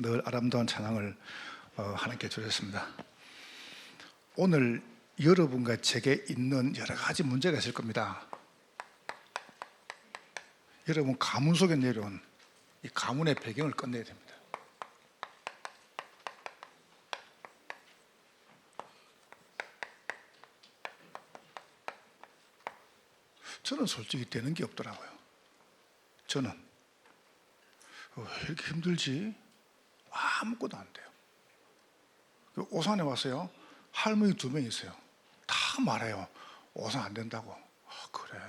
늘 아름다운 찬양을 하나님께 드렸습니다. 오늘 여러분과 제게 있는 여러 가지 문제가 있을 겁니다. 여러분 가문 속에 내려온 이 가문의 배경을 끝내야 됩니다. 저는 솔직히 되는 게 없더라고요. 저는 왜 이렇게 힘들지? 아무것도 안 돼요. 오산에 왔어요. 할머니 2명 있어요. 다 말해요. 오산 안 된다고. 그래?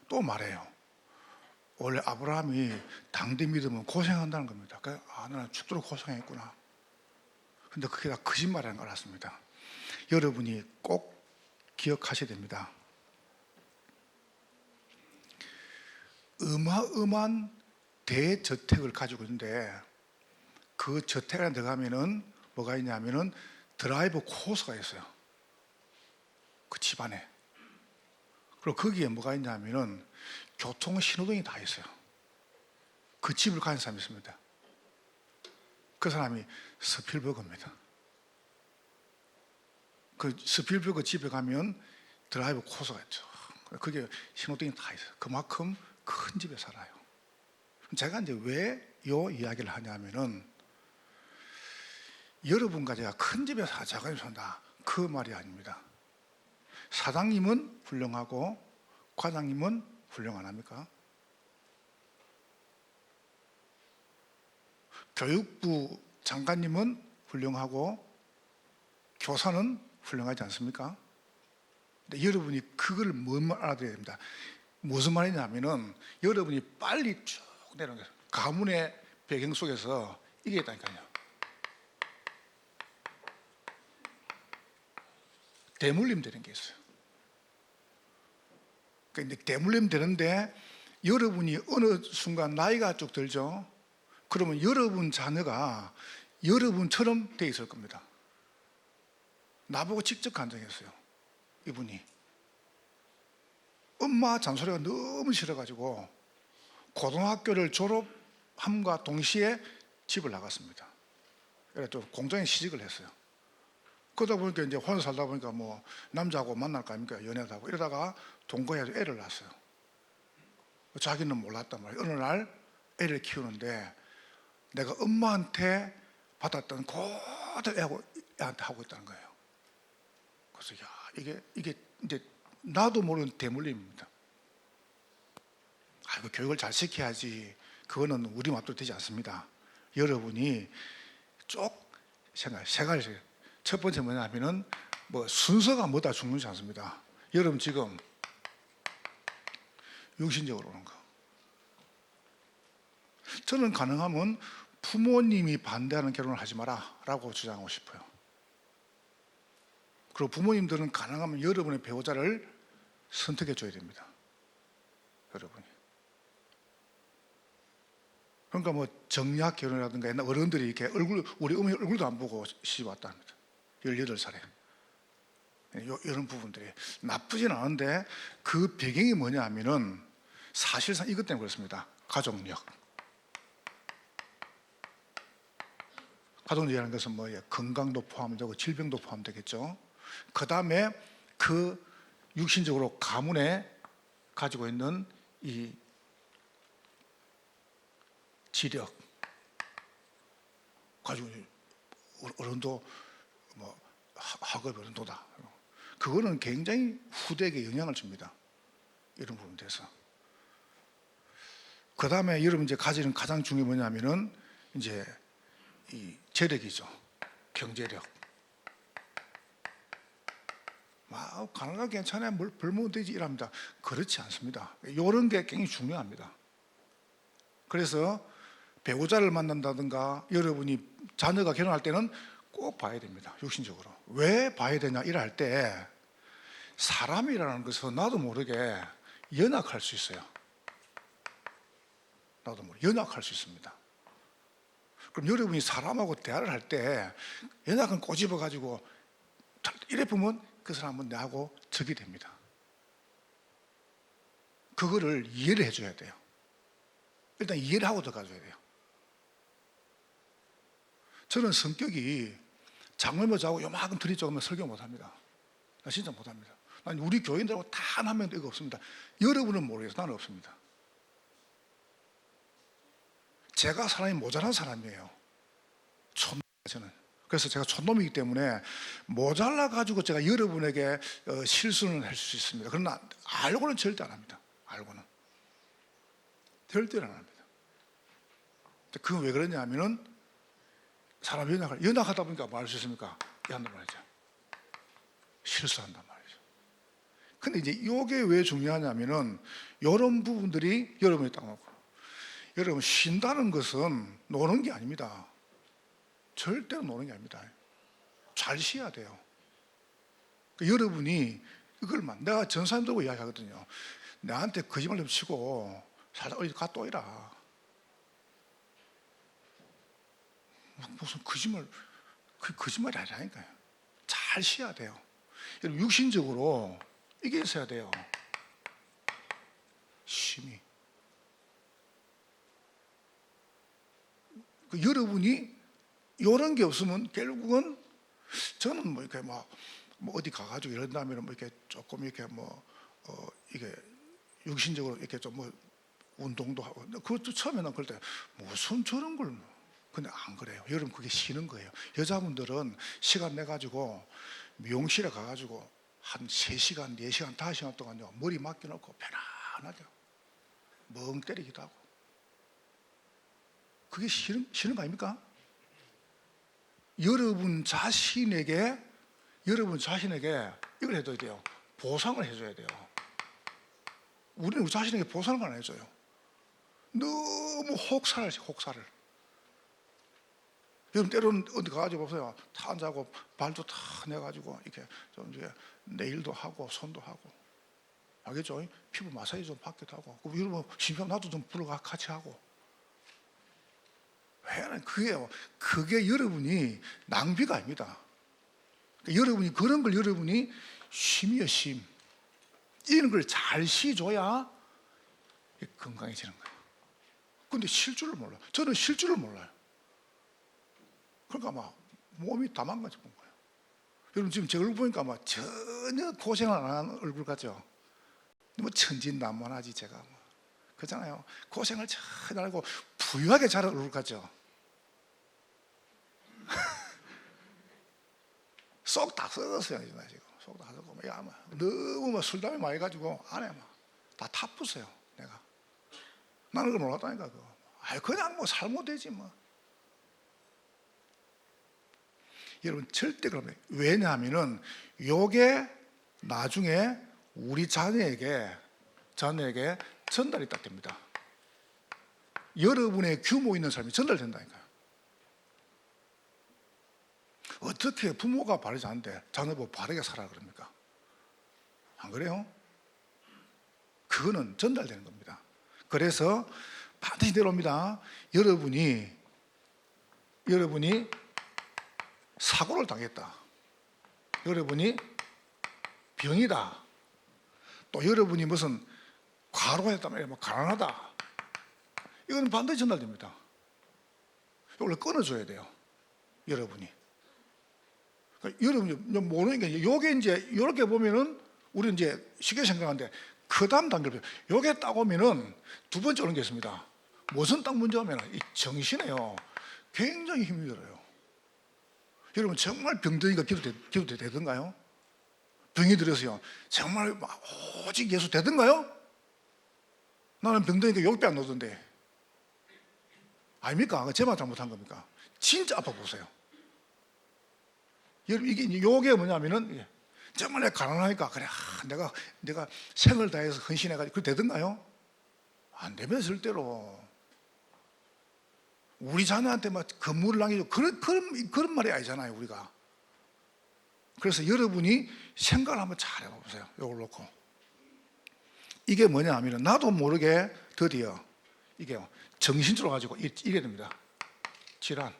또 말해요. 원래 아브라함이 당대 믿으면 고생한다는 겁니다. 나는 죽도록 고생했구나. 근데 그게 다 거짓말이라는 걸 알았습니다. 여러분이 꼭 기억하셔야 됩니다. 어마어마한 대저택을 가지고 있는데 그 저택 안에 들어가면은 뭐가 있냐면은 드라이브 코스가 있어요. 그 집안에. 그리고 거기에 뭐가 있냐면은 교통 신호등이 다 있어요. 그 집을 가진 사람이 있습니다. 그 사람이 스필버그입니다. 그 스필버그 집에 가면 드라이브 코스가 있죠. 그게 신호등이 다 있어요. 그만큼 큰 집에 살아요. 제가 이제 왜 이 이야기를 하냐면은 여러분과 제가 큰 집에 작은 집에 산다 그 말이 아닙니다. 사장님은 훌륭하고 과장님은 훌륭 안 합니까? 교육부 장관님은 훌륭하고 교사는 훌륭하지 않습니까? 근데 여러분이 그걸 뭔 말 알아들어야 됩니다. 무슨 말이냐면은 여러분이 빨리 쭉 내려오는 거예요. 가문의 배경 속에서 이게 있다니까요. 대물림 되는 게 있어요. 그러니까 대물림 되는데 여러분이 어느 순간 나이가 쭉 들죠. 그러면 여러분 자녀가 여러분처럼 돼 있을 겁니다. 나보고 직접 간증했어요. 이분이 엄마 잔소리가 너무 싫어가지고 고등학교를 졸업함과 동시에 집을 나갔습니다. 그래서 또 공장에 시집을 했어요. 그러다 보니까 이제 혼자 살다 보니까 뭐 남자하고 만날 거 아닙니까? 연애도 하고 이러다가 동거해서 애를 낳았어요. 자기는 몰랐단 말이에요. 어느 날 애를 키우는데 내가 엄마한테 받았던 그대로 애한테 하고 있다는 거예요. 그래서 이게 이제 나도 모르는 대물림입니다. 아이고 교육을 잘 시켜야지. 그거는 우리 맛도 되지 않습니다. 여러분이 쭉 생각하세요. 첫 번째 뭐냐면은 뭐 순서가 뭐다 중요하지 않습니다. 여러분 지금 육신적으로 오는 거. 저는 가능하면 부모님이 반대하는 결혼을 하지 마라 라고 주장하고 싶어요. 그리고 부모님들은 가능하면 여러분의 배우자를 선택해 줘야 됩니다. 여러분이. 그러니까 뭐 정략 결혼이라든가 옛날 어른들이 이렇게 우리 어머니 얼굴도 안 보고 시집 왔다 합니다. 18살에. 이런 부분들이 나쁘진 않은데 그 배경이 뭐냐 하면은 사실상 이것 때문에 그렇습니다. 가족력. 가족력이라는 것은 뭐 건강도 포함되고 질병도 포함되겠죠. 그 다음에 그 육신적으로 가문에 가지고 있는 이 지력 가지고 어른도 뭐 학업 어른도다. 그거는 굉장히 후대에게 영향을 줍니다. 이런 부분에 대해서. 그 다음에 여러분 이제 가지는 가장 중요한 뭐냐면은 이제 이 재력이죠. 경제력. 막 가난하게 괜찮아요. 뭘 벌면 되지 이랍니다. 그렇지 않습니다. 이런 게 굉장히 중요합니다. 그래서 배우자를 만난다든가 여러분이 자녀가 결혼할 때는 꼭 봐야 됩니다. 육신적으로. 왜 봐야 되냐 이럴 때 사람이라는 것은 나도 모르게 연약할 수 있어요. 나도 모르게 연약할 수 있습니다. 그럼 여러분이 사람하고 대화를 할 때 연약은 꼬집어가지고 이래 보면 그 사람은 나하고 적이 됩니다. 그거를 이해를 해줘야 돼요. 일단 이해를 하고 들어가줘야 돼요. 저는 성격이 장모모 자고 요만큼 들이 조금만 설교 못합니다. 나 진짜 못합니다. 난 우리 교인들하고 단 한 명도 이거 없습니다. 여러분은 모르겠어요. 나는 없습니다. 제가 사람이 모자란 사람이에요. 저는. 그래서 제가 촌놈이기 때문에 모자라 가지고 제가 여러분에게 실수는 할 수 있습니다. 그러나 알고는 절대 안 합니다. 알고는 절대 안 합니다. 그건 왜 그러냐 하면은 사람이 연약하다 보니까 뭐 할 수 있습니까? 이한단 말이죠. 실수한단 말이죠. 근데 이제 이게 왜 중요하냐면은 이런 부분들이 여러분이 딱 놓고, 여러분 쉰다는 것은 노는 게 아닙니다. 절대로 노는 게 아닙니다. 잘 쉬어야 돼요. 그러니까 여러분이 이걸만, 내가 전사님들하고 이야기하거든요. 나한테 거짓말 좀 치고 살짝 어디 갔다 오이라. 무슨 거짓말, 그 거짓말이 아니라니까요. 잘 쉬어야 돼요. 여러분 육신적으로 이게 있어야 돼요. 쉼이. 그 여러분이 이런 게 없으면 결국은 저는 뭐 이렇게 뭐 어디 가가지고 이런다면 뭐 이렇게 조금 이렇게 이게 육신적으로 이렇게 좀 뭐 운동도 하고, 그것도 처음에는 그럴 때 무슨 저런 걸, 근데 안 그래요. 여러분 그게 쉬는 거예요. 여자분들은 시간 내 가지고 미용실에 가가지고 한 3시간, 4시간, 5시간 동안요 머리 맡겨놓고 편안하게 멍 때리기도 하고, 그게 쉬는 거 아닙니까? 여러분 자신에게 이걸 해줘야 돼요. 보상을 해줘야 돼요. 우리는 우리 자신에게 보상을 안 해줘요. 너무 혹사를. 여러분 때로는 어디 가가지고 보세요. 타 앉아고 발도 다 내가지고 이렇게 좀 이제 네일도 하고 손도 하고, 알겠죠? 피부 마사지 좀 받기도 하고, 여러분 심장 나도 좀 불어가 같이 하고. 왜냐면 그게 여러분이 낭비가 아닙니다. 그러니까 여러분이 그런 걸 여러분이 쉼이요, 쉼. 이런 걸 잘 쉬줘야 건강해지는 거예요. 근데 쉴 줄을 몰라요. 저는 쉴 줄을 몰라요. 그러니까 막 몸이 다 망가져 본 거예요. 여러분 지금 제 얼굴 보니까 막 전혀 고생을 안 하는 얼굴 같죠? 뭐 천진난만하지 제가. 그렇잖아요. 고생을 전혀 안 하고 부유하게 자란 얼굴 같죠? 쏙 다 썩었어요. 지금 속 다 썩고 너무 막 술담이 많이 가지고 안에 막 다 타뿌어요. 내가 나는 그걸 몰랐다니까. 그거 그냥 뭐 살면 되지 뭐. 여러분 절대 그러면, 왜냐하면은 요게 나중에 우리 자녀에게 전달이 딱 됩니다. 여러분의 규모 있는 삶이 전달된다니까요. 어떻게 부모가 바르지 않은데 자녀보고 바르게 살아 그럽니까? 안 그래요? 그거는 전달되는 겁니다. 그래서 반드시 내려옵니다. 여러분이 사고를 당했다, 여러분이 병이다, 또 여러분이 무슨 과로했다면 뭐 가난하다, 이건 반드시 전달됩니다. 이걸 끊어줘야 돼요. 여러분이. 그러니까 여러분이 모르는 게, 요게 이제 이렇게 보면은 우리 이제 쉽게 생각하는데, 그 다음 단계를 요게 딱 오면은 두 번째 오는 게 있습니다. 무슨 딱 문제 오면은 이 정신에요 굉장히 힘이 들어요. 여러분 정말 병드니까 기도 되던가요? 병이 들어서요 정말 오직 예수 되던가요? 나는 병드니까 욕배 안 나오던데. 아닙니까? 제만 잘못한 겁니까? 진짜 아파 보세요. 여러분 이게 요게 뭐냐면은, 정말 내가 가난하니까 그래 내가 생을 다해서 헌신해가지고 그게 되던가요? 안 됩니다. 절대로. 우리 자녀한테 막 건물을 남기고 그런 말이 아니잖아요 우리가. 그래서 여러분이 생각을 한번 잘 해보세요. 이걸 놓고 이게 뭐냐 하면, 나도 모르게 드디어 이게 정신적으로 가지고 이래 됩니다. 질환.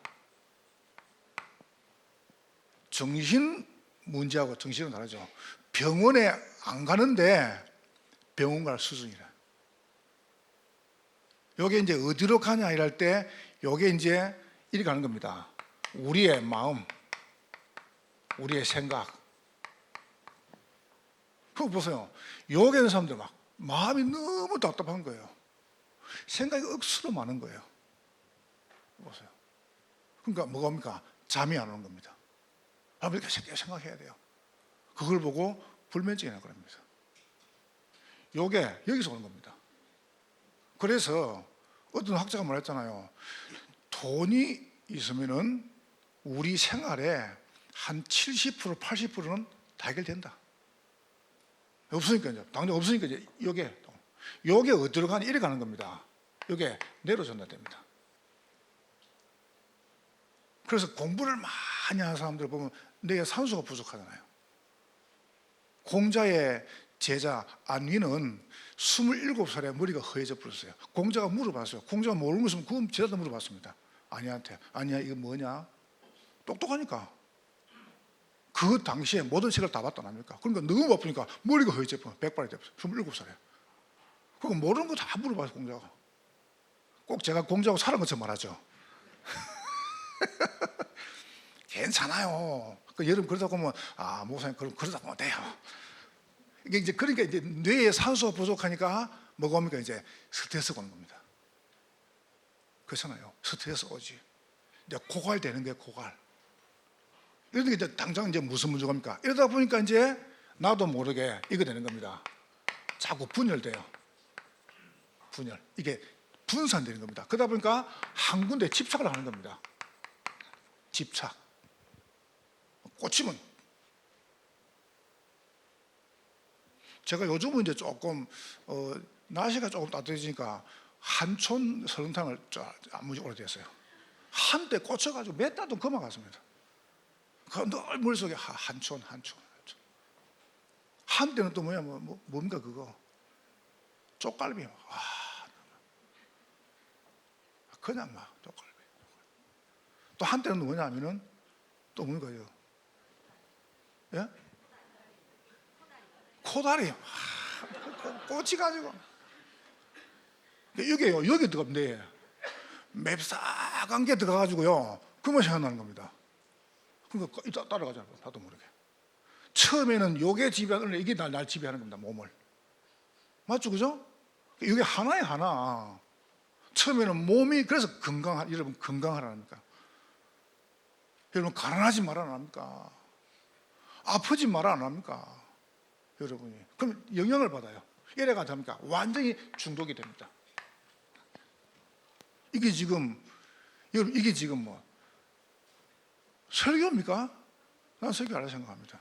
정신 문제하고 정신은 다르죠. 병원에 안 가는데 병원 갈 수준이라. 요게 이제 어디로 가냐 이럴 때 요게 이제 이리 가는 겁니다. 우리의 마음, 우리의 생각. 그거 보세요. 여기 있는 사람들 막 마음이 너무 답답한 거예요. 생각이 억수로 많은 거예요. 보세요. 그러니까 뭐가 옵니까? 잠이 안 오는 겁니다. 이렇게 생각해야 돼요. 그걸 보고 불면증이라고 그럽니다. 요게 여기서 오는 겁니다. 그래서 어떤 학자가 말했잖아요. 돈이 있으면은 우리 생활에 한 70%, 80%는 다 해결된다. 없으니까 이제 당장 없으니까 이제 요게 어디로 가니 이래 가는 겁니다. 요게 내려준다 됩니다. 그래서 공부를 많이 하는 사람들 보면 뇌에 산소가 부족하잖아요. 공자의 제자 안위는 27살에 머리가 허해져 버렸어요. 공자가 물어봤어요. 공자가 모르는 거 있으면 그건 제자도 물어봤습니다. 안위한테. 안위야 이거 뭐냐? 똑똑하니까. 그 당시에 모든 책을 다 봤단 말입니까? 그러니까 너무 바쁘니까 머리가 허해져 버려. 백발이 됐어요. 27살에. 그거 모르는 거 다 물어봤어요. 공자가. 꼭 제가 공자하고 살은 것처럼 말하죠. 괜찮아요. 그 여러분 그러다 보면 목사님 그러다 보면 돼요. 이게 이제 그러니까 이제 뇌에 산소가 부족하니까 뭐가 옵니까? 이제 스트레스가 오는 겁니다. 그렇잖아요. 스트레스 오지. 이제 고갈되는 거예요. 고갈. 이러니까 이제 당장 이제 무슨 문제가 옵니까? 이러다 보니까 이제 나도 모르게 이거 되는 겁니다. 자꾸 분열돼요. 분열. 이게 분산되는 겁니다. 그러다 보니까 한 군데 집착을 하는 겁니다. 집착. 꽂히면. 제가 요즘은 이제 조금 날씨가 조금 따뜻해지니까 한촌 설렁탕을 안무지 오래됐어요. 한때 꽂혀가지고 몇 달도 그만 갔습니다. 늘 머릿속에 한촌. 한때는 또 뭡니까 그거 쪽갈비 그냥 막 쪽갈비. 또 한때는 뭐냐면은 또 뭡니까 이거 예? 코다리 꽂히가지고 이게요 여기 들어가면 맵싹한 게 들어가가지고요 그만 생각나는 겁니다. 그러니까 이따 따라가잖아요. 나도 모르게 처음에는 요게 지배하는 이게 날 지배하는 겁니다. 몸을 맞죠 그죠? 이게 하나에 하나. 처음에는 몸이 그래서 여러분 건강하라니까. 여러분 가난하지 말아 안 합니까? 아프지 말아 안 합니까? 여러분이 그럼 영향을 받아요. 이래가 됩니까? 완전히 중독이 됩니다. 이게 지금 여러분 이게 지금 뭐 설교입니까? 난 설교 아니라 생각합니다.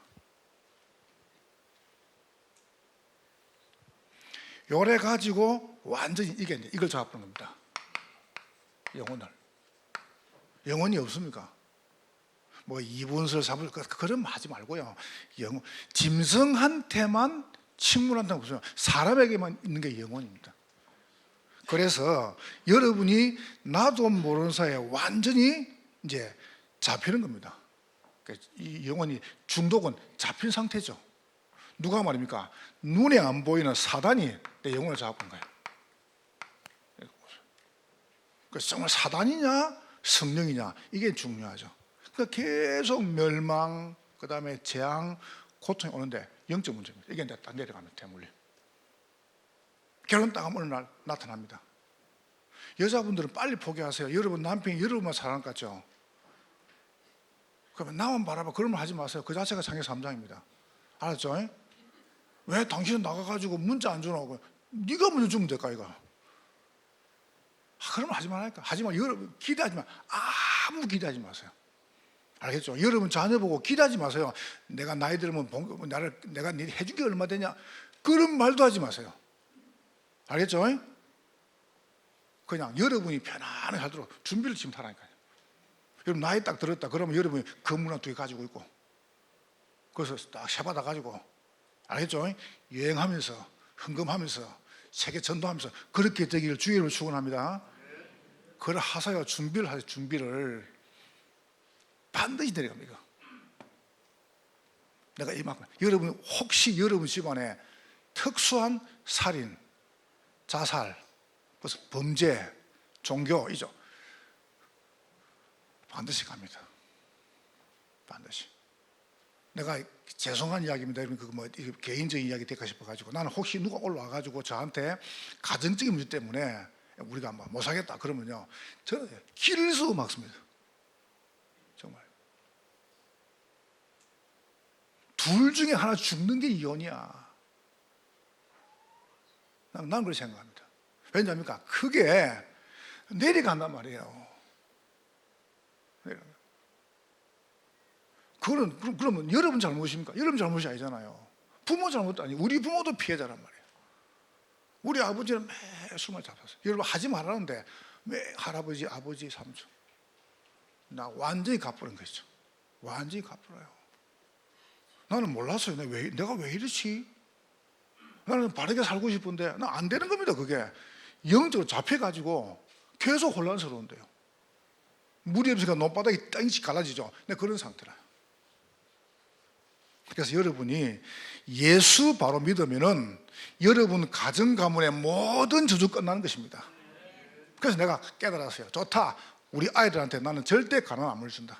요래 가지고 완전히 이걸 잡는 겁니다. 영혼이 없습니까? 뭐 이분설 사분 그런 거 하지 말고요. 짐승한테만 식물한테는 없어요. 사람에게만 있는 게 영혼입니다. 그래서 여러분이 나도 모르는 사이에 완전히 이제 잡히는 겁니다. 이 영혼이 중독은 잡힌 상태죠. 누가 말입니까? 눈에 안 보이는 사단이 내 영혼을 잡은 거예요. 그래서 정말 사단이냐 성령이냐 이게 중요하죠. 그러니까 계속 멸망, 그 다음에 재앙, 고통이 오는데 영적 문제입니다. 이게 딱 내려가면 대물림. 결혼 딱 어느 날 나타납니다. 여자분들은 빨리 포기하세요. 여러분 남편이 여러분만 사랑할 것 같죠? 그러면 나만 바라봐. 그런 말 하지 마세요. 그 자체가 창세기 3장입니다. 알았죠? 왜 당신은 나가가지고 문자 안 주나고 네가 먼저 주면 될까 이거? 그런 말 하지 말라니까. 하지만 여러분 기대하지 마. 아무 기대하지 마세요. 알겠죠? 여러분 자녀 보고 기대하지 마세요. 내가 나이 들면 내가 해준 게 얼마 되냐? 그런 말도 하지 마세요. 알겠죠? 그냥 여러분이 편안하게 하도록 준비를 지금 하라니까요. 여러분 나이 딱 들었다 그러면 여러분이 건물 하나 두 개 가지고 있고 그래서 딱 샤바다 가지고 알겠죠? 여행하면서 헌금하면서 세계 전도하면서 그렇게 되기를 주의 이름으로 축원합니다. 그걸 하사요. 준비를 하세요. 준비를 반드시 내려갑니다. 내가 이만큼 여러분 혹시 여러분 집안에 특수한 살인, 자살, 범죄, 종교이죠. 반드시 갑니다. 반드시. 내가 죄송한 이야기입니다. 그거 뭐 개인적인 이야기 될까 싶어가지고, 나는 혹시 누가 올라와가지고 저한테 가정적인 문제 때문에 우리가 못 사겠다 그러면요, 저는 길을 쓰고 막습니다. 정말. 둘 중에 하나 죽는 게 이혼이야. 나는 그렇게 생각합니다. 왜냐합니까? 그게 내려간단 말이에요. 그러면 여러분 잘못입니까? 여러분 잘못이 아니잖아요. 부모 잘못도 아니고 우리 부모도 피해자란 말이에요. 우리 아버지는 매 술만 잡았어요. 여러분 하지 말라는데 매 할아버지, 아버지, 삼촌. 나 완전히 갚으는 것이죠. 완전히 갚으라요. 나는 몰랐어요. 내가 왜 이렇지? 나는 바르게 살고 싶은데 나 안 되는 겁니다. 그게 영적으로 잡혀가지고 계속 혼란스러운데요. 물이 없으니까 논바닥이 땅이 갈라지죠. 네, 그런 상태라요. 그래서 여러분이 예수 바로 믿으면은 여러분 가정 가문의 모든 저주 끝나는 것입니다. 그래서 내가 깨달았어요. 좋다. 우리 아이들한테 나는 절대 가난 안 물준다.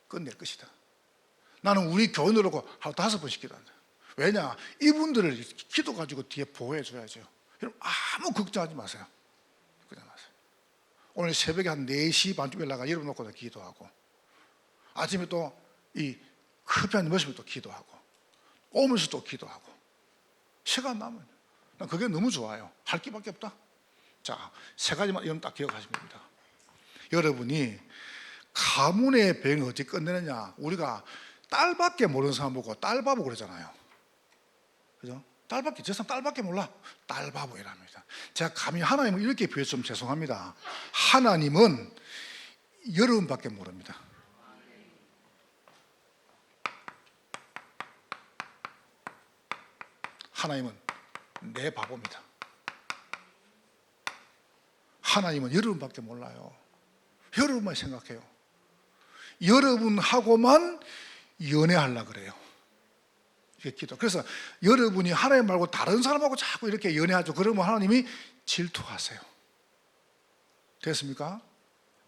끝낼 것이다. 나는 우리 교인으로 하루 5번씩 기도한다. 왜냐? 이분들을 기도 가지고 뒤에 보호해 줘야죠. 여러분 아무 걱정하지 마세요. 걱정 마세요. 오늘 새벽에 한 4시 반쯤에 나가 여러분 놓고 기도하고, 아침에 또 이 커피 한 마시면 또 기도하고, 오면서 또 기도하고, 시간 나면 난 그게 너무 좋아요. 할 게밖에 없다. 자, 3가지만 여러분 딱 기억하시면 됩니다. 여러분이 가문의 병을 어떻게 끝내느냐? 우리가 딸밖에 모르는 사람 보고 딸바보 그러잖아요. 그죠? 딸밖에, 저 사람 딸밖에 몰라. 딸바보이랍니다. 제가 감히 하나님을 이렇게 표현했으면 죄송합니다. 하나님은 여러분밖에 모릅니다. 하나님은 내 바보입니다. 하나님은 여러분밖에 몰라요. 여러분만 생각해요. 여러분하고만 연애하려고 그래요. 이게 기도. 그래서 여러분이 하나님 말고 다른 사람하고 자꾸 이렇게 연애하죠. 그러면 하나님이 질투하세요. 됐습니까?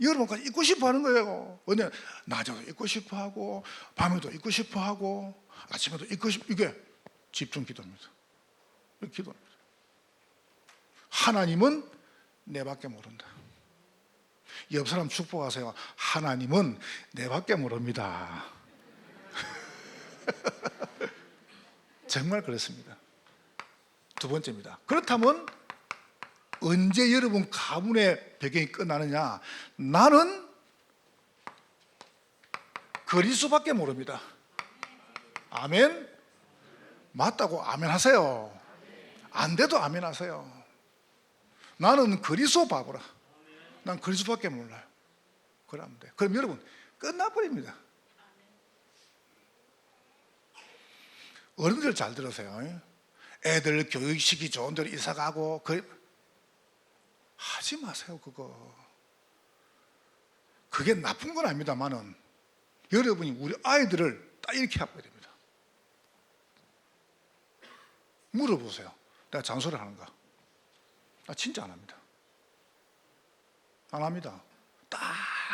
여러분까지 있고 싶어 하는 거예요. 왜냐? 낮에도 있고 싶어 하고, 밤에도 있고 싶어 하고, 아침에도 있고 싶어. 이게 집중 기도입니다. 기도입니다. 하나님은 내밖에 모른다. 옆 사람 축복하세요. 하나님은 내밖에 모릅니다. 정말 그렇습니다. 2번째입니다. 그렇다면 언제 여러분 가문의 배경이 끝나느냐? 나는 그리스도밖에 모릅니다. 아멘? 맞다고 아멘 하세요. 안 돼도 아멘 하세요. 나는 그리스도 바보라. 난 그리스도밖에 몰라요. 그러면 돼. 그럼 여러분 끝나버립니다. 어른들 잘 들으세요. 애들 교육시키 좋은 데로 이사가고 하지 마세요. 그게 나쁜 건 아닙니다만은 여러분이 우리 아이들을 딱 이렇게 해버려야 됩니다. 물어보세요. 내가 잔소리 하는가? 나 진짜 안 합니다. 안 합니다. 딱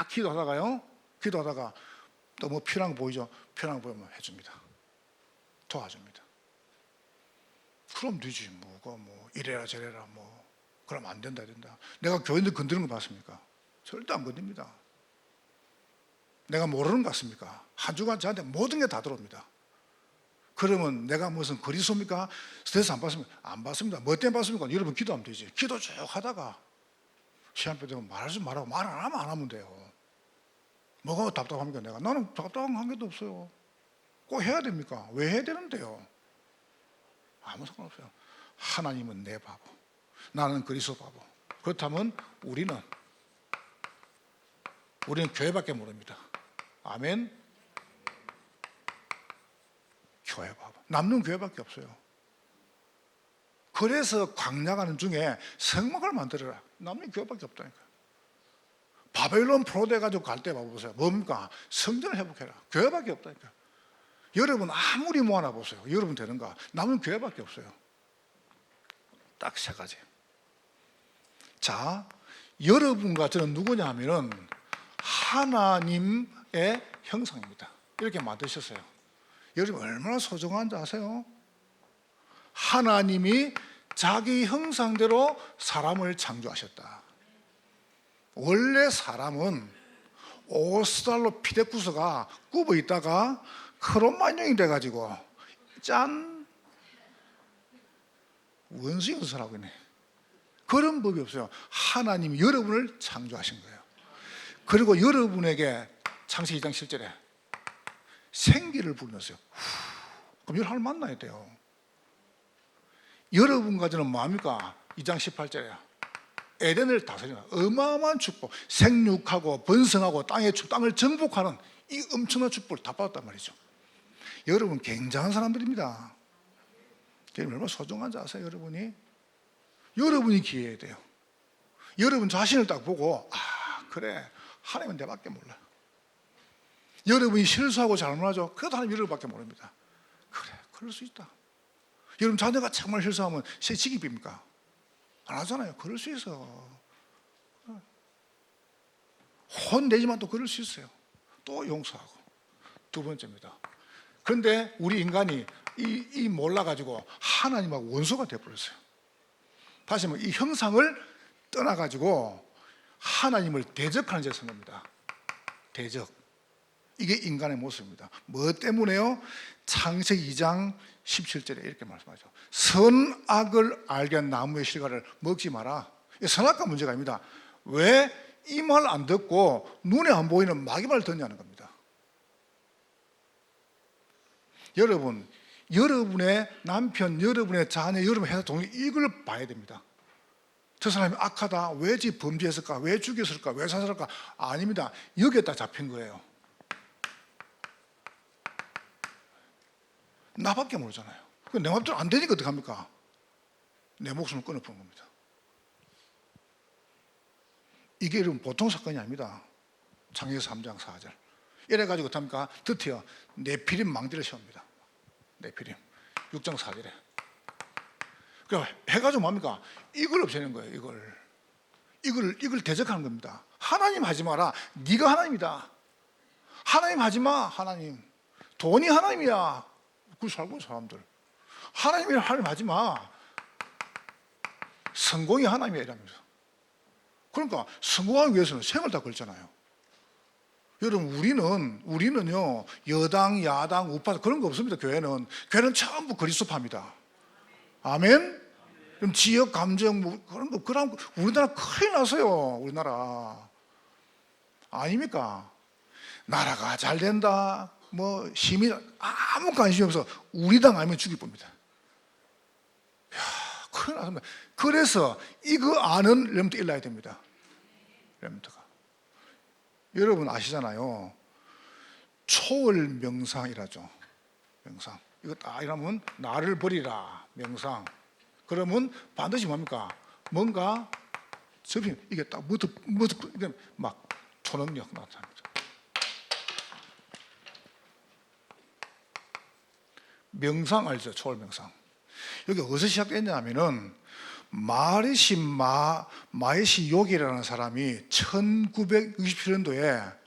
기도하다가요. 기도하다가 또 뭐 필요한 거 보이죠? 필요한 거 보이면 해줍니다. 도와줍니다. 그럼 되지. 뭐 이래라 저래라 뭐 그럼 안 된다. 내가 교인들 건드는 거 봤습니까? 절대 안 건듭니다. 내가 모르는 것 같습니까? 한 주간 저한테 모든 게 다 들어옵니다. 그러면 내가 무슨 그리스도입니까? 스트레스 안 받습니까? 안 받습니다. 뭐 때문에 받습니까? 여러분 기도하면 되지. 기도 쭉 하다가 시간표 되면 말하지 말라고 말 안 하면 안 하면 돼요. 뭐가 답답합니까? 나는 답답한 관계도 없어요. 꼭 해야 됩니까? 왜 해야 되는데요? 아무 상관없어요. 하나님은 내 바보, 나는 그리스도 바보. 그렇다면 우리는 교회밖에 모릅니다. 아멘. 교회 바보. 남는 교회밖에 없어요. 그래서 광야 가는 중에 성막을 만들어라. 남는 교회밖에 없다니까요. 바벨론 포로돼 가지고 갈 때 봐보세요. 뭡니까? 성전을 회복해라. 교회밖에 없다니까요. 여러분 아무리 모아놔 보세요. 여러분 되는가? 남은 교회밖에 없어요. 딱 3가지. 자, 여러분과 저는 누구냐 하면은 하나님의 형상입니다. 이렇게 만드셨어요. 여러분 얼마나 소중한지 아세요? 하나님이 자기 형상대로 사람을 창조하셨다. 원래 사람은 오스트랄로피테쿠스가 굽어 있다가 크로마뇽이 돼가지고 짠 원수연설하고 있네. 그런 법이 없어요. 하나님이 여러분을 창조하신 거예요. 그리고 여러분에게 창세기 2장 7절에 생기를 불렀어요. 그럼 여러분 하나님 만나야 돼요. 여러분 가지는 뭐합니까? 2장 18절에 에덴을 다스리는 어마어마한 축복, 생육하고 번성하고 땅을 정복하는 이 엄청난 축복을 다 받았단 말이죠. 여러분 굉장한 사람들입니다. 여러분 얼마나 소중한지 아세요? 여러분이 기회해야 돼요. 여러분 자신을 딱 보고 그래 하나님은 내밖에 몰라. 여러분이 실수하고 잘못하죠. 그래도 하나님 여러분밖에 모릅니다. 그래 그럴 수 있다. 여러분 자녀가 정말 실수하면 새치기 빕니까? 안 하잖아요. 그럴 수 있어. 혼내지만 또 그럴 수 있어요. 또 용서하고. 두 번째입니다. 그런데 우리 인간이 이 몰라가지고 하나님하고 원수가 되어버렸어요. 다시 말해 이 형상을 떠나가지고 하나님을 대적하는 짓을 한 겁니다. 대적. 이게 인간의 모습입니다. 뭐 때문에요? 창세기 2장 17절에 이렇게 말씀하죠. 선악을 알게 한 나무의 실과를 먹지 마라. 선악과 문제가 아닙니다. 왜 이 말 안 듣고 눈에 안 보이는 마귀 말을 듣냐는 겁니다. 여러분, 여러분의 남편, 여러분의 자녀, 여러분의 회사 동료 이걸 봐야 됩니다. 저 사람이 악하다. 왜 지 범죄했을까? 왜 죽였을까? 왜 사살할까? 아닙니다. 여기에다 잡힌 거예요. 나밖에 모르잖아요. 내 맘대로 안 되니까 어떡합니까? 내 목숨을 끊어버린 겁니다. 이게 여러분 보통 사건이 아닙니다. 창세기 3장 4절 이래가지고 어떡합니까? 드디어 네피림 망대를 세웁니다. 네피림 6장 4절에 그럼 해가지고 뭡니까? 이걸 없애는 거예요. 이걸 대적하는 겁니다. 하나님 하지 마라. 네가 하나님이다. 하나님 하지 마. 하나님 돈이 하나님이야. 그걸 살고 있는 사람들 하나님이라 하나님 하지 마. 성공이 하나님이야 이러면서. 그러니까 성공하기 위해서는 생을 다 걸잖아요. 여러분 우리는요 여당 야당 우파 그런 거 없습니다. 교회는 전부 그리스도파입니다. 아멘. 그럼 지역 감정 뭐 그런 거 그럼 우리나라 큰일 났어요. 우리나라 아닙니까? 나라가 잘 된다. 뭐 시민 아무 관심이 없어. 우리 당 아니면 죽일 겁니다. 야, 큰일 났습니다. 그래서 이거 아는 렘트 일러야 됩니다. 렘트가 여러분 아시잖아요. 초월 명상이라죠. 명상 이거 딱 이러면 나를 버리라 명상. 그러면 반드시 뭡니까? 뭔가 접히 이게 딱 이게 막 초능력 나타납니다. 명상 알죠? 초월 명상. 여기 어디서 시작됐냐면은 마에시 요기라는 사람이 1967년도에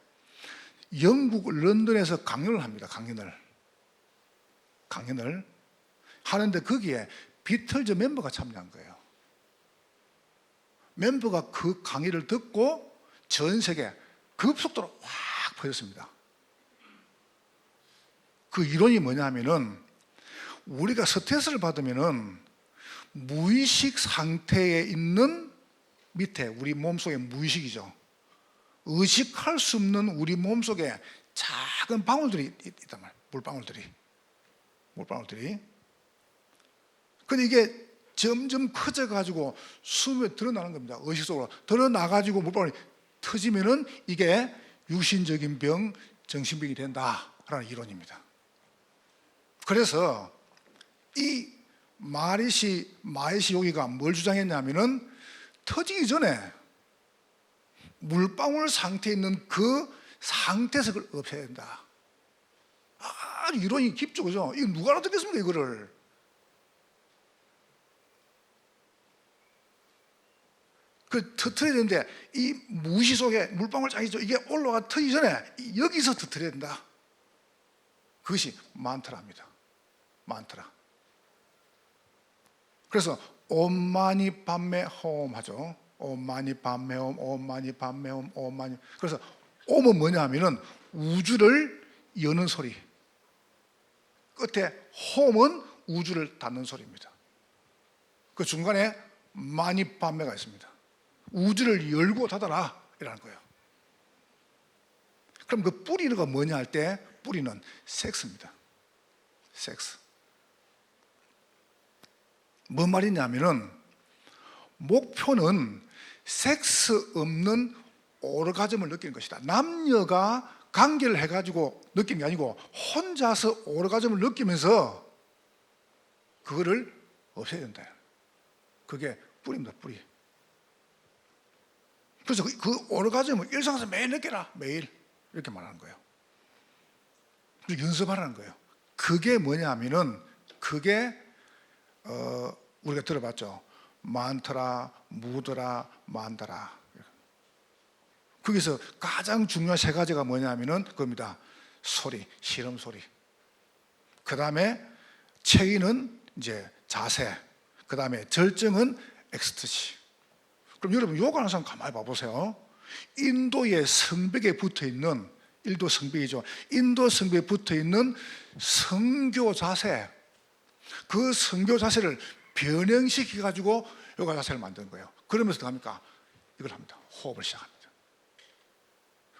영국 런던에서 강연을 합니다. 강연을 하는데 거기에 비틀즈 멤버가 참여한 거예요. 멤버가 그 강의를 듣고 전 세계 급속도로 확 퍼졌습니다. 그 이론이 뭐냐 하면은 우리가 스트레스를 받으면은 무의식 상태에 있는 밑에 우리 몸속에 무의식이죠. 의식할 수 없는 우리 몸속에 작은 방울들이 있단 말이에요. 물방울들이. 근데 이게 점점 커져가지고 숨에 드러나는 겁니다. 의식 속으로 드러나가지고 물방울이 터지면은 이게 유신적인 병, 정신병이 된다라는 이론입니다. 그래서 이 마에시 요기가 뭘 주장했냐면은 터지기 전에 물방울 상태에 있는 그 상태에서 그걸 없애야 된다. 아주 이론이 깊죠, 그죠? 이거 누가 알아듣겠습니까, 이거를? 그 터트려야 되는데 이 무시 속에 물방울 짝이죠. 이게 올라가 터지기 전에 여기서 터트려야 된다. 그것이 만트라입니다. 만트라. 그래서 옴마니 밤메 홈 하죠. 옴마니 밤메 홈, 옴마니 밤메 홈, 옴마니. 그래서 옴은 뭐냐 하면은 우주를 여는 소리. 끝에 홈은 우주를 닫는 소리입니다. 그 중간에 마니 밤메가 있습니다. 우주를 열고 닫아라 이라는 거예요. 그럼 그 뿌리가 뭐냐 할 때 뿌리는 섹스입니다. 섹스. 뭔 말이냐면은 목표는 섹스 없는 오르가즘을 느끼는 것이다. 남녀가 관계를 해가지고 느끼는 게 아니고 혼자서 오르가즘을 느끼면서 그거를 없애야 된다. 그게 뿌리입니다. 뿌리. 그래서 그 오르가즘을 일상에서 매일 느껴라. 매일 이렇게 말하는 거예요. 연습하라는 거예요. 그게 뭐냐 하면은 그게 우리가 들어봤죠. 만트라, 무드라, 만다라. 거기서 가장 중요한 세 가지가 뭐냐 하면은 그겁니다. 소리, 실험 소리. 그 다음에 체위는 이제 자세. 그 다음에 절정은 엑스터시. 그럼 여러분 요가하는 사람 가만히 봐보세요. 인도의 성벽에 붙어있는 인도 성벽이죠. 인도 성벽에 붙어있는 성교 자세. 그 성교 자세를 변형시켜가지고 요가 자세를 만든 거예요. 그러면서 더 합니까? 이걸 합니다. 호흡을 시작합니다.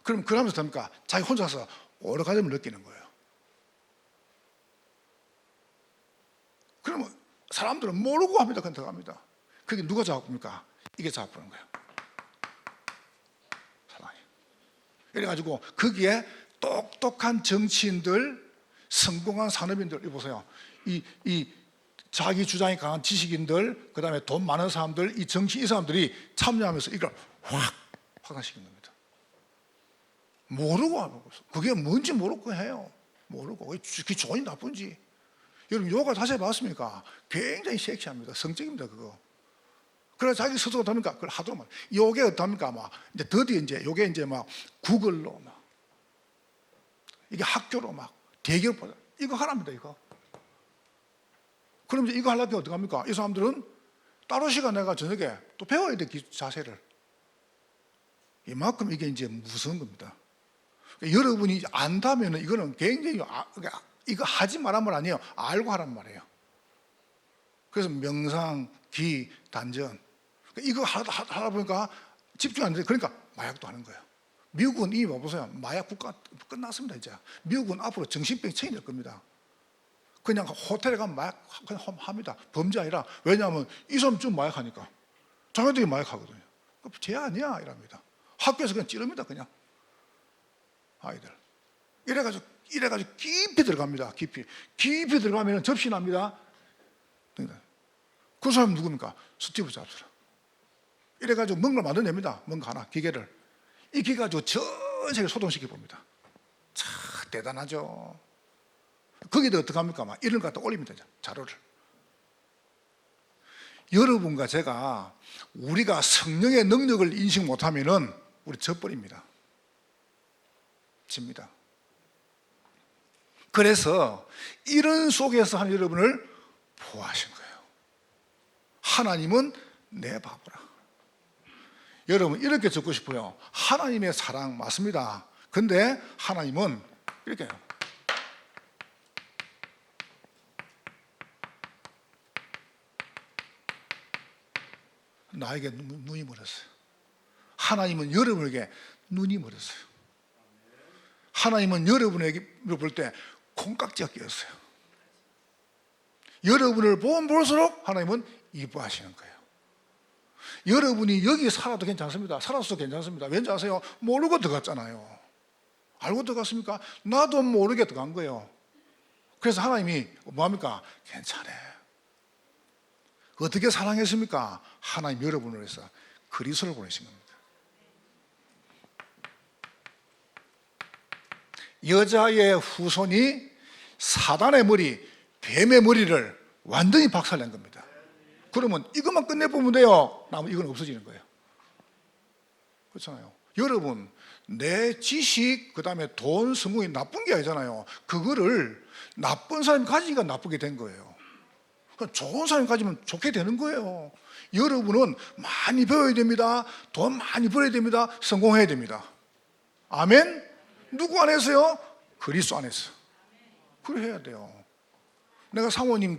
그럼 그러면서 더 합니까? 자기 혼자서 오르가즘을 느끼는 거예요. 그러면 사람들은 모르고 합니다. 그건 더 합니다. 그게 누가 작업입니까? 이게 작업하는 거예요. 사랑이. 이래가지고 거기에 똑똑한 정치인들, 성공한 산업인들, 이거 보세요. 이 자기 주장이 강한 지식인들, 그 다음에 돈 많은 사람들, 이 정치 이 사람들이 참여하면서 이걸 확 확산시킨 겁니다. 모르고 하는 거죠. 그게 뭔지 모르고 해요. 모르고. 그게 좋은지 나쁜지. 여러분 요가 자세히 봤습니까? 굉장히 섹시합니다. 성적입니다 그거. 그래서 자기 스스로 어떻습니까? 그걸 하도록 말. 요게 어떻습니까? 막 이제 드디어 이제 요게 이제 막 구글로 막 이게 학교로 막 대기업 보자. 이거 하랍니다 이거. 그럼 이제 이거 하려면 어떻게 합니까? 이 사람들은 따로 시간 내가 저녁에 또 배워야 돼 자세를. 이만큼 이게 이제 무서운 겁니다. 여러분이 안다면 이거는 굉장히 이거 하지 말란 말 아니에요. 알고 하란 말이에요. 그래서 명상, 기, 단전 이거 하다 보니까 집중 안 돼. 그러니까 마약도 하는 거예요. 미국은 이미 봐보세요. 마약 국가 끝났습니다 이제. 미국은 앞으로 정신병이 체인 될 겁니다. 그냥 호텔에 가면 마약 그냥 합니다. 범죄 아니라. 왜냐하면 이 사람 좀 마약하니까 자기들이 마약하거든요. 죄 아니야 이랍니다. 학교에서 그냥 찌릅니다 그냥 아이들. 이래가지고 깊이 들어갑니다. 깊이 들어가면 접시 납니다. 그 사람은 누굽니까? 스티브 잡스라. 이래가지고 뭔가를 만들어냅니다. 뭔가 하나 기계를. 이 기계 가지고 전 세계 소통시켜 봅니다. 참 대단하죠. 거기다 어떻게 합니까? 막 이런 거 갖다 올립니다. 자료를. 여러분과 제가 우리가 성령의 능력을 인식 못하면은 우리 져버립니다. 집니다. 그래서 이런 속에서 하는 여러분을 보호하신 거예요. 하나님은 내 바보라. 여러분 이렇게 적고 싶어요. 하나님의 사랑 맞습니다. 근데 하나님은 이렇게 해요. 나에게 눈이 멀었어요. 하나님은 여러분에게 눈이 멀었어요. 하나님은 여러분에게 볼 때 콩깍지가 끼었어요. 여러분을 보면 볼수록 하나님은 이뻐하시는 거예요. 여러분이 여기 살아도 괜찮습니다. 살아서 괜찮습니다. 왠지 아세요? 모르고 들어갔잖아요. 알고 들어갔습니까? 나도 모르게 들어간 거예요. 그래서 하나님이 뭐합니까? 괜찮아. 어떻게 사랑했습니까? 하나님 여러분을 위해서 그리스도를 보내신 겁니다. 여자의 후손이 사단의 머리, 뱀의 머리를 완전히 박살낸 겁니다. 그러면 이것만 끝내보면 돼요. 나면 이건 없어지는 거예요. 그렇잖아요. 여러분, 내 지식, 그 다음에 돈, 성공이 나쁜 게 아니잖아요. 그거를 나쁜 사람이 가지니까 나쁘게 된 거예요. 좋은 사람이 가지면 좋게 되는 거예요. 여러분은 많이 배워야 됩니다. 돈 많이 벌어야 됩니다. 성공해야 됩니다. 아멘? 누구 안에서요? 그리스도 안에서. 그래 해야 돼요. 내가 사모님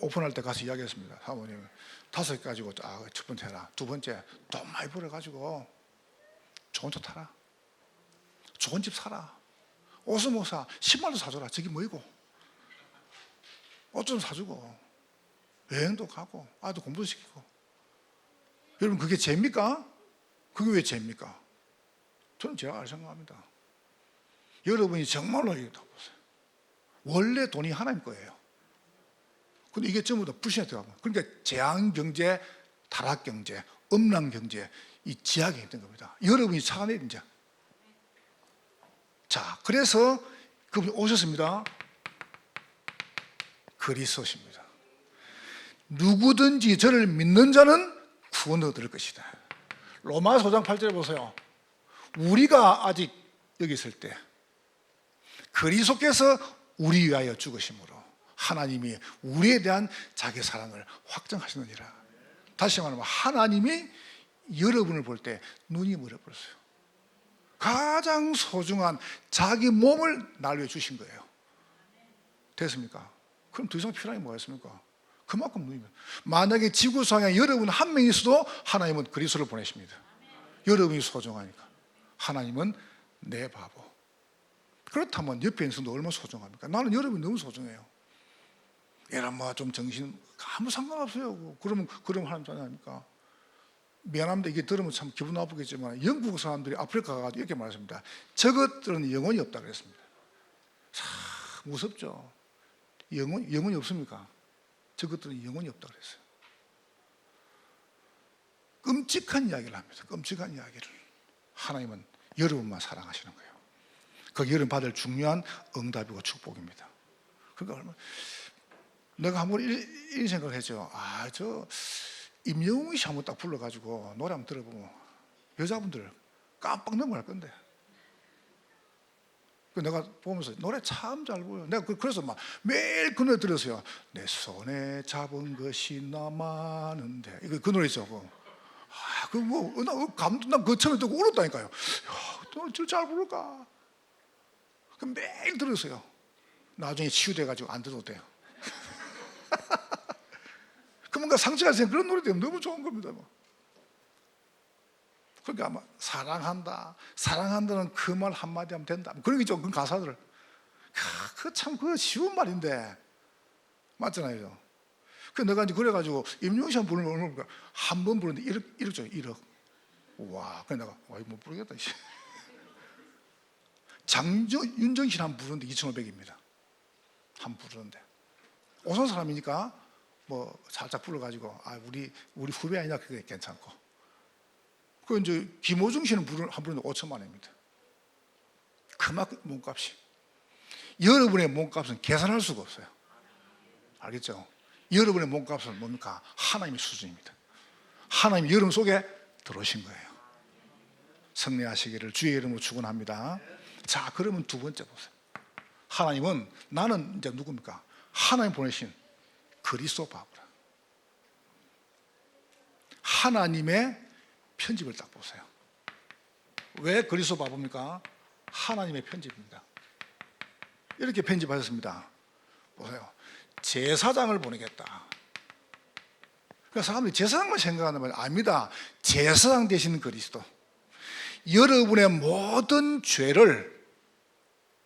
오픈할 때 가서 이야기했습니다. 사모님 5개 가지고 첫 번째 해라. 두 번째 돈 많이 벌어가지고 좋은 차 타라. 좋은 집 사라. 옷은 못 사. 신발도 사줘라. 저기 뭐이고. 옷 좀 사주고. 여행도 가고. 아도 공부도 시키고. 여러분 그게 죄입니까? 그게 왜 죄입니까? 저는 죄라고 생각합니다. 여러분이 정말로 이거 다 보세요. 원래 돈이 하나님 거예요. 근데 이게 전부 다 불신에 들어가고. 그러니까 재앙경제, 타락경제, 음란경제, 이 지하경이 된 겁니다. 여러분이 차가내야 이제. 자, 그래서 그분이 오셨습니다. 그리스도십니다. 누구든지 저를 믿는 자는 구원을 얻을 것이다. 로마서 5장 8절에 보세요. 우리가 아직 여기 있을 때 그리스도께서 우리 위하여 죽으심으로 하나님이 우리에 대한 자기 사랑을 확정하시느니라. 다시 말하면 하나님이 여러분을 볼 때 눈이 멀어버렸어요. 가장 소중한 자기 몸을 날 위해 주신 거예요. 됐습니까? 그럼 더 이상 필요한 게 뭐가 있습니까? 그만큼 눈이 멀어요. 만약에 지구상에 여러분 한 명 있어도 하나님은 그리스도를 보내십니다. 여러분이 소중하니까. 하나님은 내 바보. 그렇다면 옆에 있는 사람도 얼마나 소중합니까? 나는 여러분이 너무 소중해요. 얘랑 좀 정신 아무 상관없어요. 그러면 하나님 잘하니까. 미안합니다. 이게 들으면 참 기분 나쁘겠지만 영국 사람들이 아프리카 가가지고 이렇게 말했습니다. 저것들은 영혼이 없다 그랬습니다. 참 무섭죠. 영혼이 없습니까? 저것들은 영혼이 없다 그랬어요. 끔찍한 이야기를 합니다. 끔찍한 이야기를. 하나님은 여러분만 사랑하시는 거예요. 그게 여러분 받을 중요한 응답이고 축복입니다. 그러니까 얼마나 내가 한번 이 생각을 했죠. 임영웅 씨 한번 딱 불러가지고 노래 한번 들어보면 여자분들 깜빡 넘어갈 건데. 내가 보면서 노래 참 잘 보여. 내가 그래서 막 매일 그 노래 들었어요. 내 손에 잡은 것이 남았는데. 그 노래 있죠. 난 그 처음에 듣고 울었다니까요. 잘 부를까? 매일 들었어요. 나중에 치유돼가지고 안 들어도 돼요. 뭔가 상처가 있으면 그런 노래 때문에 너무 좋은 겁니다. 그러니까 아마 사랑한다는 그 말 한마디 하면 된다. 그런 게 있죠. 그 가사들을. 그거 쉬운 말인데. 맞잖아요. 내가 이제 그래가지고 임용시 한 부르면 한 번 부르는데 1억 줘. 1억. 와, 그래 내가 못 부르겠다. 윤정신 한 부르는데 2,500입니다. 한 부르는데. 오선 사람이니까 살짝 불러가지고 우리 후배 아니냐 그게 괜찮고. 이제 김호중 씨는 한 부르는데 5천만 원입니다. 그만큼 몸값이. 여러분의 몸값은 계산할 수가 없어요. 알겠죠? 여러분의 몸값은 뭡니까? 하나님의 수준입니다. 하나님 여러분 속에 들어오신 거예요. 승리하시기를 주의 이름으로 축원합니다. 자, 그러면 두 번째 보세요. 하나님은 나는 이제 누굽니까? 하나님 보내신 그리스도 바보라. 하나님의 편집을 딱 보세요. 왜 그리스도 바보입니까? 하나님의 편집입니다. 이렇게 편집하셨습니다. 보세요. 제사장을 보내겠다. 그러니까 사람들이 제사장만 생각하는 말 아닙니다. 제사장 되시는 그리스도. 여러분의 모든 죄를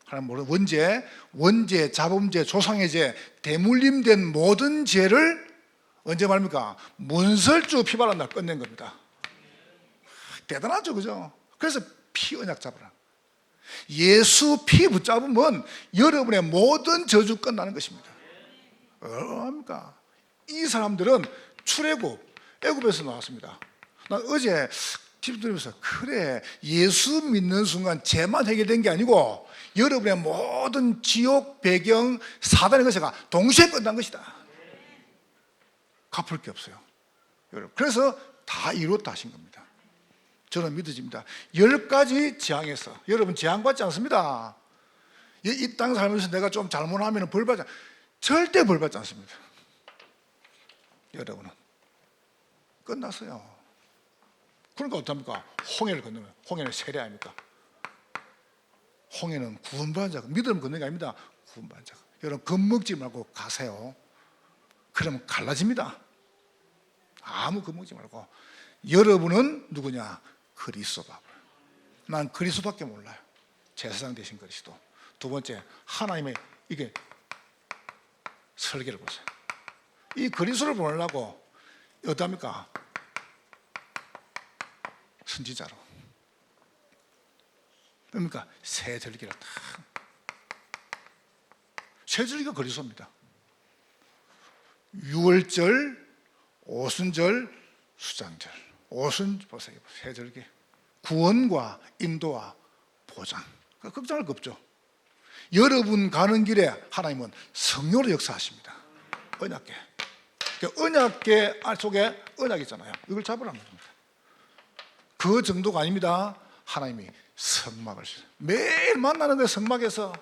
하나님 원죄, 자범죄, 조상의 죄, 대물림된 모든 죄를 언제 말입니까? 문설주 피바른 날 끝낸 겁니다. 대단하죠, 그죠? 그래서 피 언약 잡으라. 예수 피 붙잡으면 여러분의 모든 저주 끝나는 것입니다. 얼마입니까? 이 사람들은 출애굽, 애굽에서 나왔습니다. 난 어제 팁 드리면서 그래, 예수 믿는 순간 죄만 해결된 게 아니고 여러분의 모든 지옥, 배경, 사단의 것이가 동시에 끝난 것이다. 갚을 게 없어요. 여러분. 그래서 다 이뤘다 하신 겁니다. 저는 믿어집니다. 10가지 재앙에서, 여러분 재앙받지 않습니다. 이 땅 살면서 내가 좀 잘못하면 벌받지, 절대 벌받지 않습니다. 여러분은 끝났어요. 그러니까 어떡합니까? 홍해를 건너면, 홍해는 세례 아닙니까? 홍해는 구원받은 자가, 믿음 걷는 게 아닙니다. 구원받은 자가. 여러분 겁먹지 말고 가세요. 그러면 갈라집니다. 아무 겁먹지 말고. 여러분은 누구냐? 그리스도 바보. 난 그리스도밖에 몰라요. 제사장 되신 그리스도. 두 번째, 하나님의 이게 설계를 보세요. 이 그리스도를 보내려고 어떡합니까? 선지자로. 그러니까 세 절기를 다. 세 절기가 그리스도입니다. 유월절, 오순절, 수장절. 오순 보세요. 세 절기. 구원과 인도와 보장. 걱정할 거 없죠. 여러분 가는 길에 하나님은 성령으로 역사하십니다. 언약궤. 언약궤 속에 언약이 있잖아요. 이걸 잡으라는 겁니다. 그 정도가 아닙니다. 하나님이 성막을 매일 만나는 거예요. 성막에서.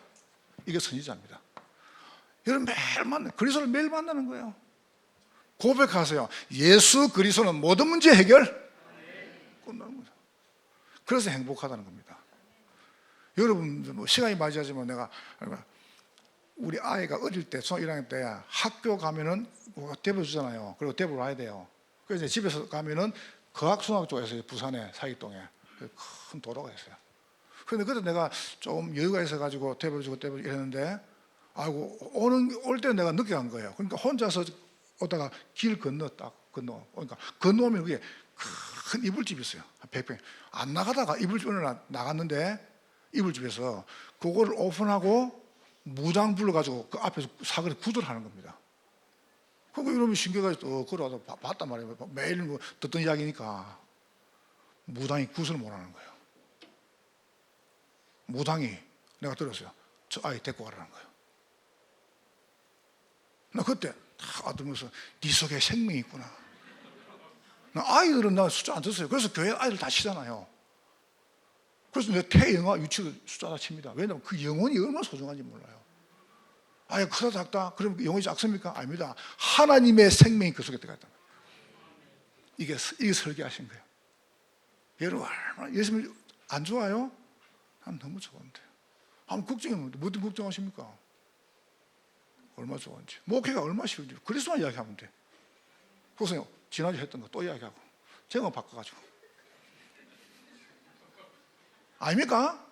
이게 선지자입니다. 여러분 매일 그리스도를 매일 만나는 거예요. 고백하세요. 예수 그리스도는 모든 문제 해결 끝나는 거죠. 그래서 행복하다는 겁니다. 여러분 뭐 시간이 맞이하지만 내가 우리 아이가 어릴 때 중학교 1학년 때 학교 가면은 대보 주잖아요. 그리고 대보를 와야 돼요. 그래서 집에서 가면은 거학sun학 쪽에서 부산에 사기동에 큰 도로가 있어요. 그런데 그때 내가 좀 여유가 있어가지고 대보 주고 이랬는데, 아이고 올 때 내가 늦게 간 거예요. 그러니까 혼자서 오다가 길 건너 그러니까 건너오면 그게 큰 이불집이 있어요. 100평. 안 나가다가 이불집 어느 나갔는데 이불집에서 그거를 오픈하고 무장 불러가지고 그 앞에서 사거리 구조를 하는 겁니다. 그거 이러면 신기가 걸어와서 봤단 말이에요. 매일 뭐 듣던 이야기니까. 무당이 구슬을 못 하는 거예요. 무당이 내가 들었어요. 저 아이 데리고 가라는 거예요. 나 그때 다 알아들으면서 네 속에 생명이 있구나. 나 아이들은 나 숫자 안 쳤어요. 그래서 교회 아이들 다 치잖아요. 그래서 내가 태영아 유치원 숫자 다 칩니다. 왜냐하면 그 영혼이 얼마나 소중한지 몰라요. 아예 크다 작다 그러면 영혼이 작습니까? 아닙니다. 하나님의 생명이 그 속에 들어가 있다. 이게 설계하신 거예요. 여러분 얼마나 예수님 안 좋아요? 난 너무 좋은데. 아무 걱정이 없는데 뭐든 걱정하십니까? 얼마나 좋은지. 목회가 얼마나 쉬운지 그리스도만 이야기하면 돼. 보세요. 지난주 했던 거 또 이야기하고 제가 바꿔가지고. 아닙니까?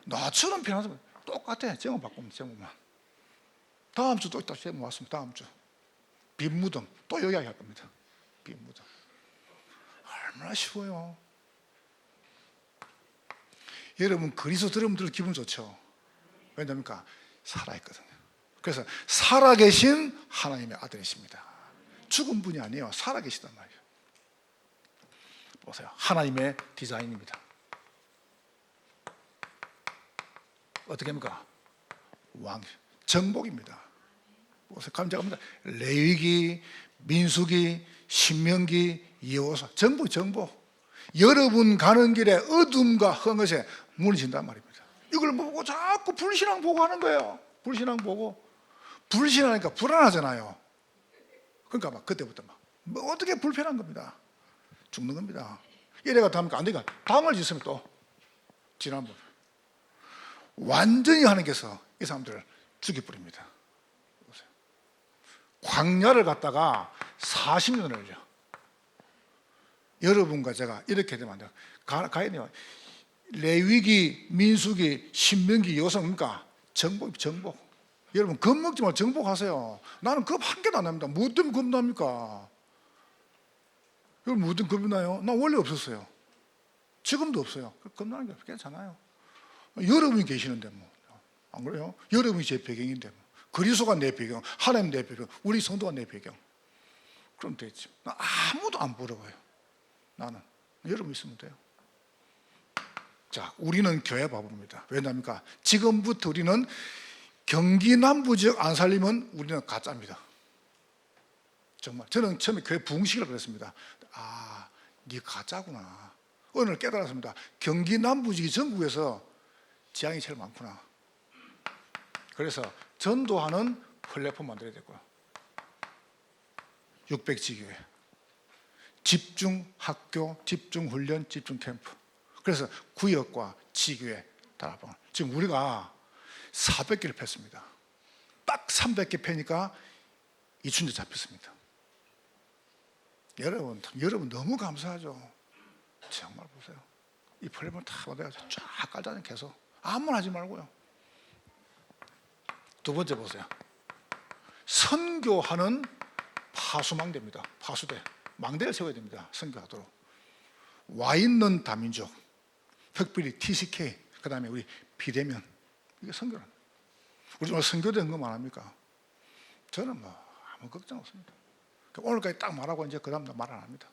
나처럼 편한 사람 똑같아. 제목 바꾸면 제목만. 다음 주 또 있다 제목 왔습니다. 다음 주 빈무덤 또 여기 할 겁니다. 빈무덤 얼마나 쉬워요. 여러분 그리스도 들으면 기분 좋죠. 왜냐합니까? 살아있거든요. 그래서 살아계신 하나님의 아들이십니다. 죽은 분이 아니에요. 살아계시단 말이에요. 보세요. 하나님의 디자인입니다. 어떻게 합니까? 왕 정복입니다. 보세요. 감자입니다. 레위기, 민수기, 신명기, 여호수아 정복. 여러분 가는 길에 어둠과 흑암이 무너진단 말입니다. 이걸 보고 자꾸 불신앙 보고 하는 거예요. 불신앙 보고 불신하니까 불안하잖아요. 그러니까 막 그때부터 뭐 어떻게 불편한 겁니다. 죽는 겁니다. 이래가 하니까 안 되니까 당을 짓으면 또 지난번 완전히 하나님께서 이 사람들을 죽여버립니다. 광야를 갔다가 40년을 흘려. 여러분과 제가 이렇게 되면 안 돼요. 가야 돼요. 레위기, 민수기, 신명기, 여호수아니까 정복. 여러분 겁먹지 말고 정복하세요. 나는 겁 한 개도 안 납니다. 뭐 때문에 겁납니까? 여러분 뭐 때문에 겁이 나요? 나 원래 없었어요. 지금도 없어요. 겁나는 게 괜찮아요. 여러분이 계시는데 뭐 안 그래요? 여러분이 제 배경인데 뭐. 그리스도가 내 배경, 하나님 내 배경, 우리 성도가 내 배경. 그럼 되지. 나 아무도 안 부러워요. 나는 여러분 있으면 돼요. 자, 우리는 교회 바보입니다. 왜냐합니까? 지금부터 우리는 경기 남부 지역 안 살리면 우리는 가짜입니다. 정말 저는 처음에 교회 부흥식이라고 그랬습니다. 아, 네 가짜구나. 어느 날 깨달았습니다. 경기 남부지기 전국에서 지향이 제일 많구나. 그래서 전도하는 플랫폼 만들어야 되고요. 600지교회, 집중 학교, 집중 훈련, 집중 캠프. 그래서 구역과 지교회 다락방. 지금 우리가 400개를 폈습니다. 딱 300개 패니까 이춘재 잡혔습니다. 여러분 너무 감사하죠. 정말 보세요. 이 플랫폼 다 받아가지고 쫙 깔자니 계속 아무나 하지 말고요. 두 번째 보세요. 선교하는 파수망대입니다. 파수대. 망대를 세워야 됩니다. 선교하도록. 와 있는 다민족, 특별히 TCK, 그 다음에 우리 비대면. 이게 선교는. 우리 정말 선교대 언급 안 합니까? 저는 뭐 아무 걱정 없습니다. 오늘까지 딱 말하고 이제 그 다음 말 안 합니다.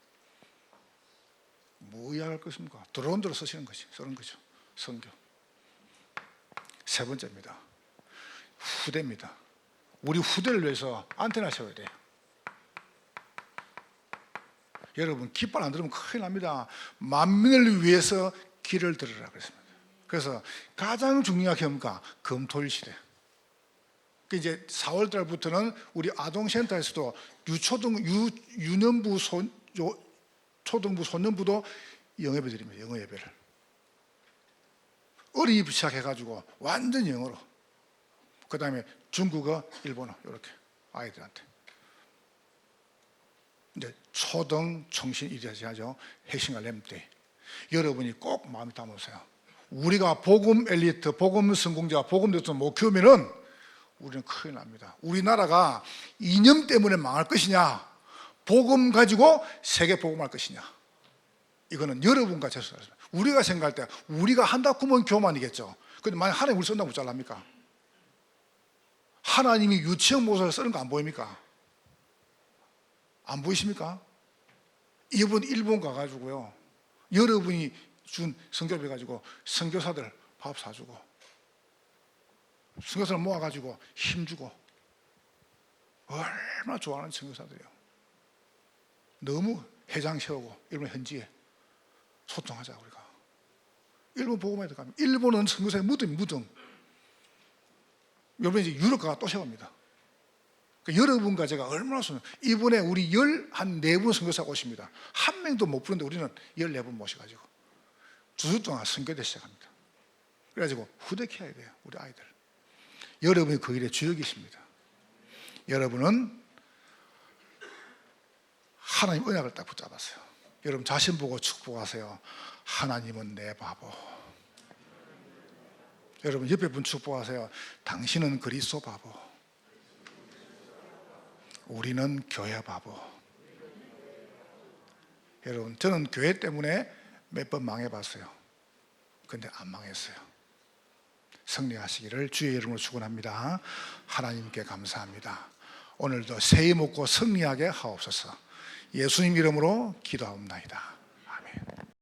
뭐 이야기할 것입니까? 들어온 대로 쓰시는 거지, 쓰는 거죠. 선교. 세 번째입니다. 후대입니다. 우리 후대를 위해서 안테나 세워야 돼요. 여러분 깃발 안 들으면 큰일 납니다. 만민을 위해서 길을 들으라 그랬습니다. 그래서 가장 중요한 게 뭡니까? 금토일 시대. 이제 4월 달부터는 우리 아동센터에서도 유년부, 초등부, 소년부도 영예배 드립니다. 영어 예배를. 어린이부터 시작해가지고 완전 영어로. 그 다음에 중국어, 일본어 이렇게 아이들한테. 이제 초등 청신 이래야죠. 핵심과 램때. 여러분이 꼭 마음에 담으세요. 우리가 복음 엘리트, 복음 성공자, 복음 대통령 못 키우면은 우리는 큰일 납니다. 우리나라가 이념 때문에 망할 것이냐, 복음 가지고 세계 복음할 것이냐. 이거는 여러분과 제 수입니다. 우리가 생각할 때 우리가 한다고 하면 교만이겠죠. 그런데 만약 하나님 우리 쓴다고 잘납니까? 하나님이 유치원 모사를 쓰는 거 안 보입니까? 안 보이십니까? 이번 일본 가가지고요, 여러분이 준 선교비 가지고 선교사들 밥 사주고 선교사를 모아가지고 힘주고 얼마나 좋아하는 선교사들이에요. 너무 회장 세우고 일본 현지에 소통하자. 우리가 일본 보고만 해도 가면 일본은 선교사의 무덤. 여러분 이제 유럽 가가 또 세웁니다. 그러니까 여러분과 제가 얼마나 이번에 우리 14분 선교사가 오십니다. 한 명도 못 부르는데 우리는 14분 모셔가지고 두 주 동안 선교대 시작합니다. 그래가지고 후대 키워야 돼요. 우리 아이들. 여러분이 그 일의 주역이십니다. 여러분은 하나님 언약을 딱 붙잡았어요. 여러분 자신 보고 축복하세요. 하나님은 내 바보. 여러분 옆에 분 축복하세요. 당신은 그리스도 바보. 우리는 교회 바보. 여러분 저는 교회 때문에 몇 번 망해봤어요. 근데 안 망했어요. 승리하시기를 주의 이름으로 축원합니다. 하나님께 감사합니다. 오늘도 새해 먹고 승리하게 하옵소서. 예수님 이름으로 기도하옵나이다.